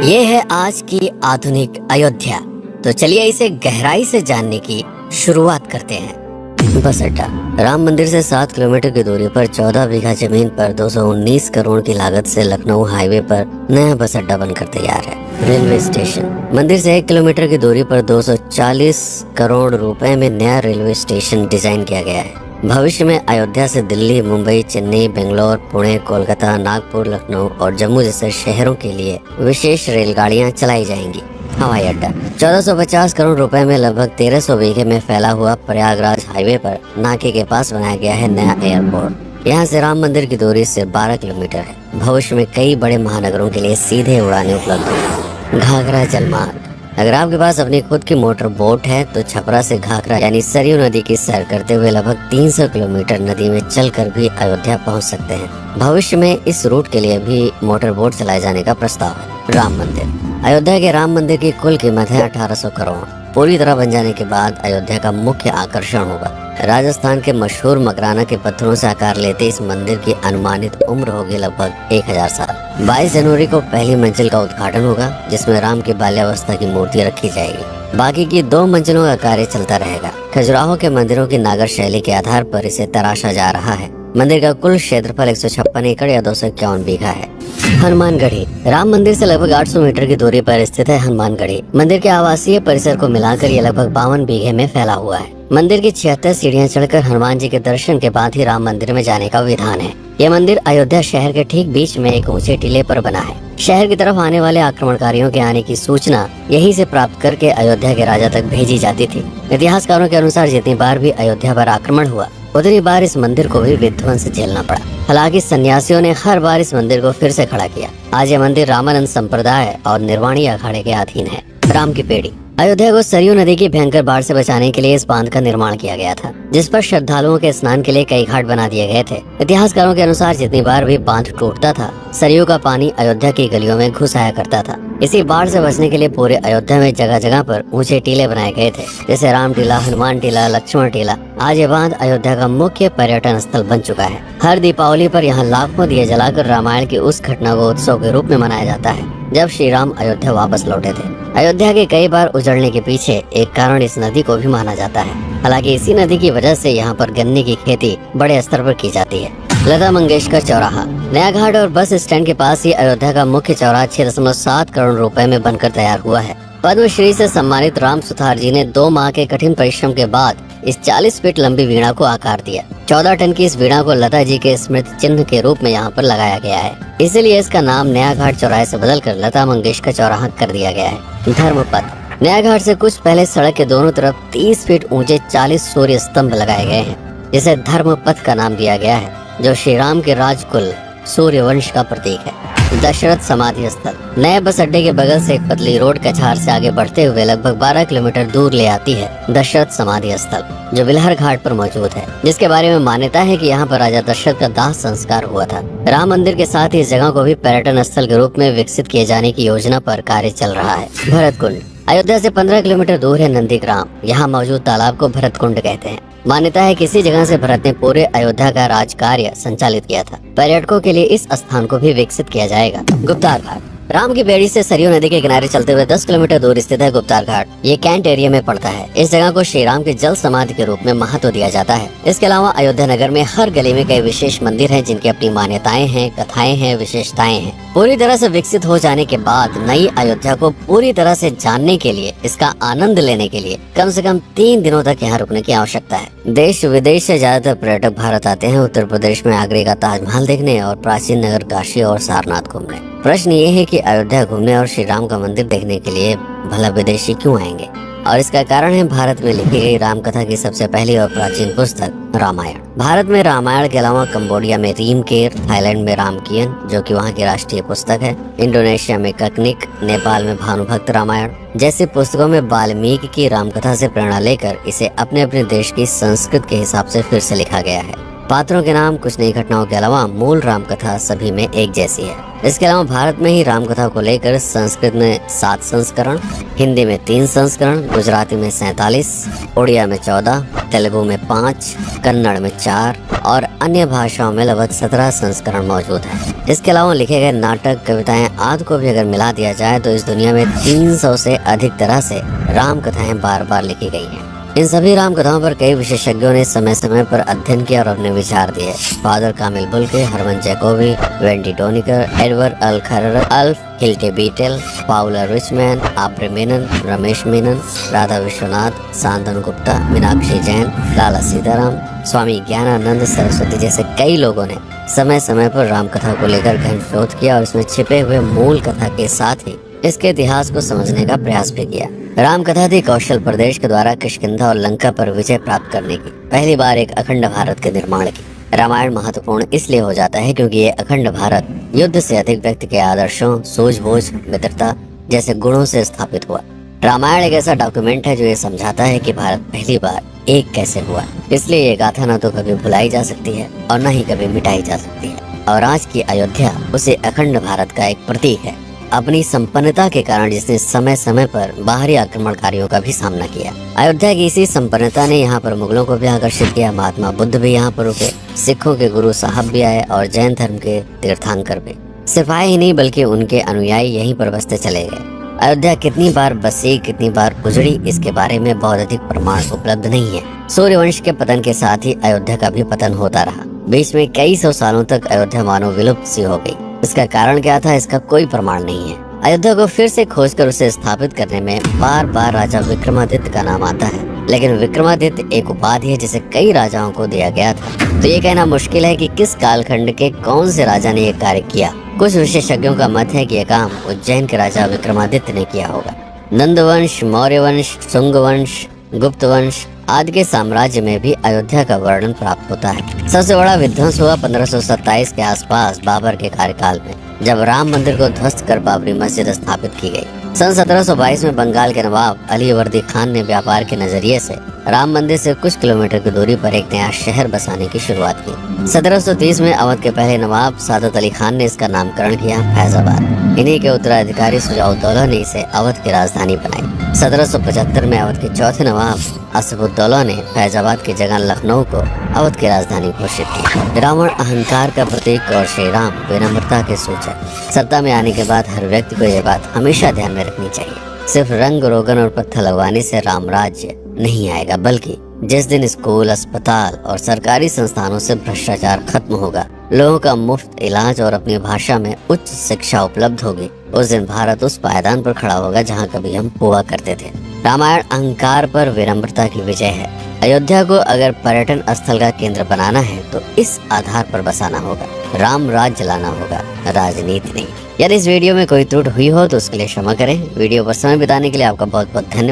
ये है आज की आधुनिक अयोध्या। तो चलिए इसे गहराई से जानने की शुरुआत करते हैं। बस अड्डा। राम मंदिर से 7 किलोमीटर की दूरी पर 14 बीघा जमीन पर 219 करोड़ की लागत से लखनऊ हाईवे पर नया बस अड्डा बनकर तैयार है। Railway station. मंदिर से 1 किलोमीटर की दूरी पर 240 करोड़ रुपए में नया रेलवे स्टेशन डिजाइन किया गया है। भविष्य में अयोध्या से दिल्ली, मुंबई, चेन्नई, बेंगलोर, पुणे, कोलकाता, नागपुर, लखनऊ और जम्मू जैसे शहरों के लिए विशेष रेलगाड़ियां चलाई जाएंगी। हवाई अड्डा। 1450 करोड़ रुपए में लगभग 1300 बीघे में फैला हुआ प्रयागराज हाईवे पर नाके के पास बनाया गया है नया एयरपोर्ट। यहाँ से राम मंदिर की दूरी सिर्फ 12 किलोमीटर है। भविष्य में कई बड़े महानगरों के लिए सीधे उड़ानें उपलब्ध होंगी। घाघरा जलमार्ग। अगर आपके पास अपनी खुद की मोटर बोट है तो छपरा से घाघरा यानी सरयू नदी की सैर करते हुए लगभग 300 किलोमीटर नदी में चलकर भी अयोध्या पहुंच सकते हैं। भविष्य में इस रूट के लिए भी मोटर बोट चलाए जाने का प्रस्ताव है। राम मंदिर। अयोध्या के राम मंदिर की कुल कीमत है 1800 करोड़। पूरी तरह बन जाने के बाद अयोध्या का मुख्य आकर्षण होगा। राजस्थान के मशहूर मकराना के पत्थरों से आकार लेते इस मंदिर की अनुमानित उम्र होगी लगभग 1000 साल। 22 जनवरी को पहली मंजिल का उद्घाटन होगा, जिसमें राम की बाल्यावस्था की मूर्ति रखी जाएगी। बाकी की 2 मंजिलों का कार्य चलता रहेगा। खजुराहो के मंदिरों की नागर शैली के आधार पर इसे तराशा जा रहा है। मंदिर का कुल क्षेत्रफल 156 एकड़ या 251 बीघा है। हनुमानगढ़ी। राम मंदिर से लगभग 800 मीटर की दूरी पर स्थित है हनुमानगढ़ी। मंदिर के आवासीय परिसर को मिलाकर ये लगभग 52 बीघे में फैला हुआ है। मंदिर की 76 सीढ़ियां चढ़कर हनुमान जी के दर्शन के बाद ही राम मंदिर में जाने का विधान है। यह मंदिर अयोध्या शहर के ठीक बीच में एक ऊंचे टीले पर बना है। शहर की तरफ आने वाले आक्रमणकारियों के आने की सूचना यहीं से प्राप्त करके अयोध्या के राजा तक भेजी जाती थी। इतिहासकारों के अनुसार जितनी बार भी अयोध्या पर आक्रमण हुआ उतनी बार इस मंदिर को भी विध्वंस झेलना पड़ा। हालांकि सन्यासियों ने हर बार इस मंदिर को फिर से खड़ा किया। आज ये मंदिर रामानंद संप्रदाय और निर्वाणी अखाड़े के अधीन है। राम की पेड़ी। अयोध्या को सरयू नदी की भयंकर बाढ़ से बचाने के लिए इस बांध का निर्माण किया गया था, जिस पर श्रद्धालुओं के स्नान के लिए कई घाट बना दिए गए थे। इतिहासकारों के अनुसार जितनी बार भी बांध टूटता था, सरयू का पानी अयोध्या की गलियों में घुस आया करता था। इसी बाढ़ से बचने के लिए पूरे अयोध्या में जगह जगह पर ऊंचे टीले बनाए गए थे, जैसे राम टीला, हनुमान टीला, लक्ष्मण टीला। आज ये बांध अयोध्या का मुख्य पर्यटन स्थल बन चुका है। हर दीपावली पर यहाँ लाखों दिए जलाकर रामायण की उस घटना को उत्सव के रूप में मनाया जाता है जब श्री राम अयोध्या वापस लौटे थे। अयोध्या के कई बार उजड़ने के पीछे एक कारण इस नदी को भी माना जाता है। हालांकि इसी नदी की वजह से यहाँ पर गन्ने की खेती बड़े स्तर पर की जाती है। लता मंगेशकर चौराहा। नया घाट और बस स्टैंड के पास ही अयोध्या का मुख्य चौराहा 6.7 करोड़ रुपए में बनकर तैयार हुआ है। पद्मश्री से सम्मानित राम सुथार जी ने 2 माह के कठिन परिश्रम के बाद इस 40 फीट लंबी वीणा को आकार दिया। 14 टन की इस वीणा को लता जी के स्मृति चिन्ह के रूप में यहाँ पर लगाया गया है। इसीलिए इसका नाम नया घाट चौराहे से बदलकर लता मंगेशकर चौराहा कर दिया गया है। धर्मपथ। नया घाट से कुछ पहले सड़क के दोनों तरफ 30 फीट ऊंचे 40 सूर्य स्तंभ लगाए गए हैं, जिसे धर्मपथ का नाम दिया गया है, जो श्री राम के राजकुल सूर्यवंश का प्रतीक है। दशरथ समाधि स्थल। नए बस अड्डे के बगल से एक पतली रोड कछार से आगे बढ़ते हुए लगभग 12 किलोमीटर दूर ले आती है दशरथ समाधि स्थल, जो बिलहर घाट पर मौजूद है, जिसके बारे में मान्यता है कि यहाँ पर राजा दशरथ का दाह संस्कार हुआ था। राम मंदिर के साथ ही इस जगह को भी पर्यटन स्थल के रूप में विकसित किए जाने की योजना पर कार्य चल रहा है। भरत कुंड। अयोध्या से 15 किलोमीटर दूर है नंदीग्राम। यहाँ मौजूद तालाब को भरत कुंड कहते हैं। मान्यता है कि इसी जगह से भरत ने पूरे अयोध्या का राज कार्य संचालित किया था। पर्यटकों के लिए इस स्थान को भी विकसित किया जाएगा। गुप्तार घाट। राम की बेड़ी से सरयू नदी के किनारे चलते हुए 10 किलोमीटर दूर स्थित है गुप्तार घाट। ये कैंट एरिया में पड़ता है। इस जगह को श्री राम के जल समाधि के रूप में महत्व दिया जाता है। इसके अलावा अयोध्या नगर में हर गली में कई विशेष मंदिर हैं, जिनकी अपनी मान्यताएं हैं, कथाएं हैं, विशेषताएं हैं। पूरी तरह से विकसित हो जाने के बाद नई अयोध्या को पूरी तरह से जानने के लिए, इसका आनंद लेने के लिए कम से कम 3 दिनों तक यहाँ रुकने की आवश्यकता है। देश विदेश से ज्यादातर पर्यटक भारत आते हैं उत्तर प्रदेश में आगरे का ताजमहल देखने और प्राचीन नगर काशी और सारनाथ घूमने। प्रश्न ये है कि अयोध्या घूमने और श्री राम का मंदिर देखने के लिए भला विदेशी क्यों आएंगे? और इसका कारण है भारत में लिखी गई राम कथा की सबसे पहली और प्राचीन पुस्तक रामायण। भारत में रामायण के अलावा कंबोडिया में रीमकेर, थाईलैंड में रामकियन जो कि वहाँ की राष्ट्रीय पुस्तक है, इंडोनेशिया में ककनिक, नेपाल में भानुभक्त रामायण जैसी पुस्तकों में वाल्मीकि की रामकथा से प्रेरणा लेकर इसे अपने अपने देश की संस्कृत के हिसाब से फिर से लिखा गया है। पात्रों के नाम कुछ नई घटनाओं के अलावा मूल राम कथा सभी में एक जैसी है। इसके अलावा भारत में ही राम कथा को लेकर संस्कृत में 7 संस्करण, हिंदी में 3 संस्करण, गुजराती में 47, उड़िया में 14, तेलुगु में 5, कन्नड़ में 4 और अन्य भाषाओं में लगभग 17 संस्करण मौजूद हैं। इसके अलावा लिखे गए नाटक, कविताएं आदि को भी अगर मिला दिया जाए तो इस दुनिया में 300 से अधिक तरह से राम कथाएं बार बार लिखी गई हैं। इन सभी राम कथाओं पर कई विशेषज्ञों ने समय समय पर अध्ययन किया और अपने विचार दिए। Father Camille Bulcke, Hermann Jacobi, Wendy Doniger, Edward al Kharrat, Alf Hiltebeitel, Paula Richman, Aubrey Menen, Ramesh Menon, Radha Vishwanath, Shantanu Gupta, Meenakshi Jain, Lala Sitaram, Swami Gyanananda Saraswati जैसे कई लोगों ने समय समय पर राम कथा को लेकर गहन शोध किया और इसमें छिपे हुए मूल कथा के साथ ही इसके इतिहास को समझने का प्रयास भी किया। राम कथा थी कौशल प्रदेश के द्वारा किष्किंधा और लंका पर विजय प्राप्त करने की पहली बार एक अखंड भारत के निर्माण की। रामायण महत्वपूर्ण इसलिए हो जाता है क्योंकि ये अखंड भारत युद्ध से अधिक व्यक्ति के आदर्शों, सूझबूझ, मित्रता जैसे गुणों से स्थापित हुआ। रामायण एक ऐसा डॉक्यूमेंट है जो ये समझाता है कि भारत पहली बार एक कैसे हुआ। इसलिए ये गाथा न तो कभी भुलाई जा सकती है और न ही कभी मिटाई जा सकती है। और आज की अयोध्या उसे अखंड भारत का एक प्रतीक है, अपनी संपन्नता के कारण जिसने समय समय पर बाहरी आक्रमणकारियों का भी सामना किया। अयोध्या की इसी संपन्नता ने यहाँ पर मुगलों को भी आकर्षित किया। महात्मा बुद्ध भी यहाँ पर रुके, सिखों के गुरु साहब भी आए और जैन धर्म के तीर्थंकर भी। सिर्फ आए ही नहीं बल्कि उनके अनुयायी यहीं पर बसते चले गए। अयोध्या कितनी बार बसी, कितनी बार उजड़ी, इसके बारे में बहुत अधिक प्रमाण उपलब्ध नहीं है। सूर्यवंश के पतन के साथ ही अयोध्या का भी पतन होता रहा। बीच में कई सौ सालों तक अयोध्या मानो विलुप्त सी हो गई। इसका कारण क्या था, इसका कोई प्रमाण नहीं है। अयोध्या को फिर से खोजकर उसे स्थापित करने में बार बार राजा विक्रमादित्य का नाम आता है, लेकिन विक्रमादित्य एक उपाधि है जिसे कई राजाओं को दिया गया था। तो ये कहना मुश्किल है कि किस कालखंड के कौन से राजा ने ये कार्य किया। कुछ विशेषज्ञों का मत है कि यह काम उज्जैन के राजा विक्रमादित्य ने किया होगा। नंद वंश, मौर्य वंश, शुंग वंश, गुप्त वंश आदि के साम्राज्य में भी अयोध्या का वर्णन प्राप्त होता है। सबसे बड़ा विध्वंस हुआ 1527 के आसपास बाबर के कार्यकाल में, जब राम मंदिर को ध्वस्त कर बाबरी मस्जिद स्थापित की गई। सन 1722 में बंगाल के नवाब अली वर्दी खान ने व्यापार के नजरिए से राम मंदिर से कुछ किलोमीटर की दूरी पर एक नया शहर बसाने की शुरुआत की। 1730 में अवध के पहले नवाब सादत अली खान ने इसका नामकरण किया फैजाबाद। इन्हीं के उत्तराधिकारी सुजाउद्दौला ने इसे अवध की राजधानी बनाई। 1775 में अवध के चौथे नवाब असफुद्दौला ने फैजाबाद की जगह लखनऊ को अवध की राजधानी घोषित की। रावण अहंकार का प्रतीक और श्री राम विनम्रता के सूचक। सत्ता में आने के बाद हर व्यक्ति को यह बात हमेशा ध्यान में रखनी चाहिए, सिर्फ रंग रोगन और पत्थर लगवाने से राम राज्य नहीं आएगा, बल्कि जिस दिन स्कूल, अस्पताल और सरकारी संस्थानों से भ्रष्टाचार खत्म होगा, लोगों का मुफ्त इलाज और अपनी भाषा में उच्च शिक्षा उपलब्ध होगी, उस दिन भारत उस पायदान पर खड़ा होगा जहां कभी हम हुआ करते थे। रामायण अहंकार पर विनम्रता की विजय है। अयोध्या को अगर पर्यटन स्थल का केंद्र बनाना है तो इस आधार पर बसाना होगा, राम राज्य लाना होगा, राजनीति नहीं। यदि इस वीडियो में कोई त्रुटि हुई हो तो उसके लिए क्षमा करें। वीडियो पर समय बिताने के लिए आपका बहुत बहुत धन्यवाद।